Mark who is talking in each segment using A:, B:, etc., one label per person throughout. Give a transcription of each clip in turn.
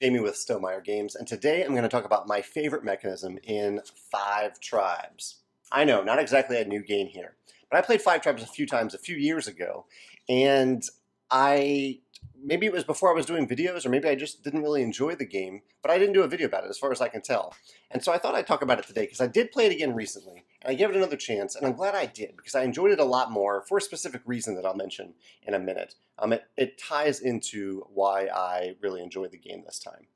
A: Jamey with Stonemaier Games, and today I'm going to talk about my favorite mechanism in Five Tribes. I know, not exactly a new game here, but I played Five Tribes a few times a few years ago, and maybe it was before I was doing videos, or maybe I just didn't really enjoy the game, but I didn't do a video about it as far as I can tell. And so I thought I'd talk about it today, because I did play it again recently, and I gave it another chance, and I'm glad I did, because I enjoyed it a lot more for a specific reason that I'll mention in a minute. It ties into why I really enjoyed the game this time.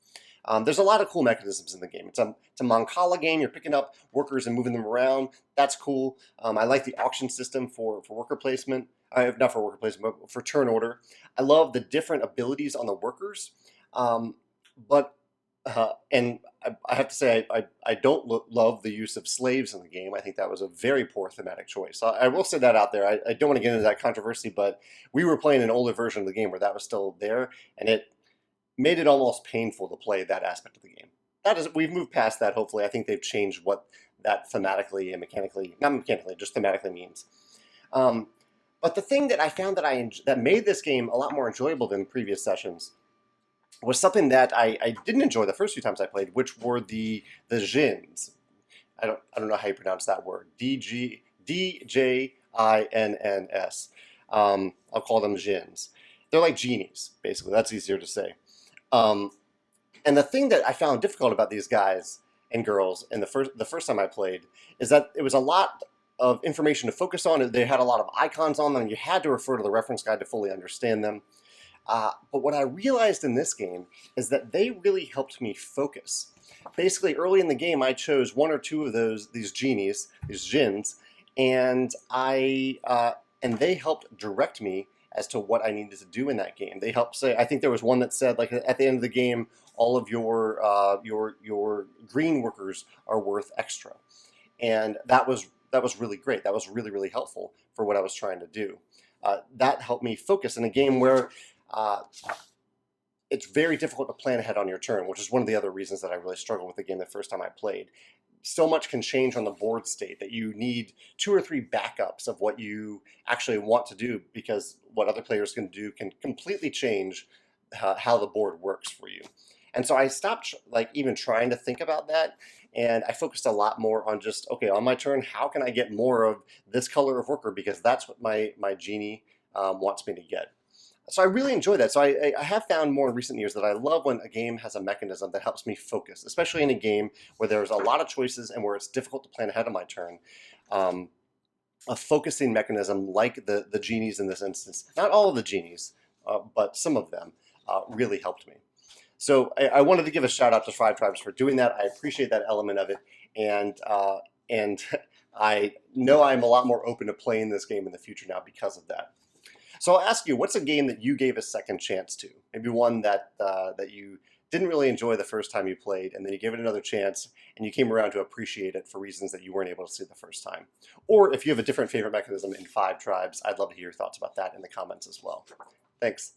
A: There's a lot of cool mechanisms in the game. It's a Mancala game. You're picking up workers and moving them around. That's cool. I like the auction system for worker placement. Not for worker placement, but for turn order. I love the different abilities on the workers. But I have to say, I don't love the use of slaves in the game. I think that was a very poor thematic choice. I will say that out there. I don't want to get into that controversy, but we were playing an older version of the game where that was still there, and it made it almost painful to play that aspect of the game. We've moved past that, hopefully. I think they've changed what that thematically and mechanically, not mechanically, just thematically means. But the thing that I found that made this game a lot more enjoyable than previous sessions was something that I didn't enjoy the first few times I played, which were the djinns. I don't know how you pronounce that word. Djinns. I'll call them djinns. They're like genies, basically. That's easier to say. And the thing that I found difficult about these guys and girls in the first time I played is that it was a lot of information to focus on. They had a lot of icons on them, and you had to refer to the reference guide to fully understand them. But what I realized in this game is that they really helped me focus. Basically, early in the game, I chose one or two of these genies, these djinns, and they helped direct me as to what I needed to do in that game. They helped say, I think there was one that said, like, at the end of the game, all of your green workers are worth extra, and that was really great. That was really, really helpful for what I was trying to do. That helped me focus in a game where it's very difficult to plan ahead on your turn, which is one of the other reasons that I really struggled with the game the first time I played. So much can change on the board state that you need 2 or 3 backups of what you actually want to do, because what other players can do can completely change how the board works for you. And so I stopped even trying to think about that, and I focused a lot more on just, okay, on my turn, how can I get more of this color of worker, because that's what my genie wants me to get. So I really enjoy that. So I have found more in recent years that I love when a game has a mechanism that helps me focus, especially in a game where there's a lot of choices and where it's difficult to plan ahead of my turn. A focusing mechanism like the genies in this instance, not all of the genies, but some of them really helped me. So I wanted to give a shout out to Five Tribes for doing that. I appreciate that element of it, and I know I'm a lot more open to playing this game in the future now because of that. So I'll ask you, what's a game that you gave a second chance to? Maybe one that you didn't really enjoy the first time you played, and then you gave it another chance, and you came around to appreciate it for reasons that you weren't able to see the first time. Or if you have a different favorite mechanism in Five Tribes, I'd love to hear your thoughts about that in the comments as well. Thanks.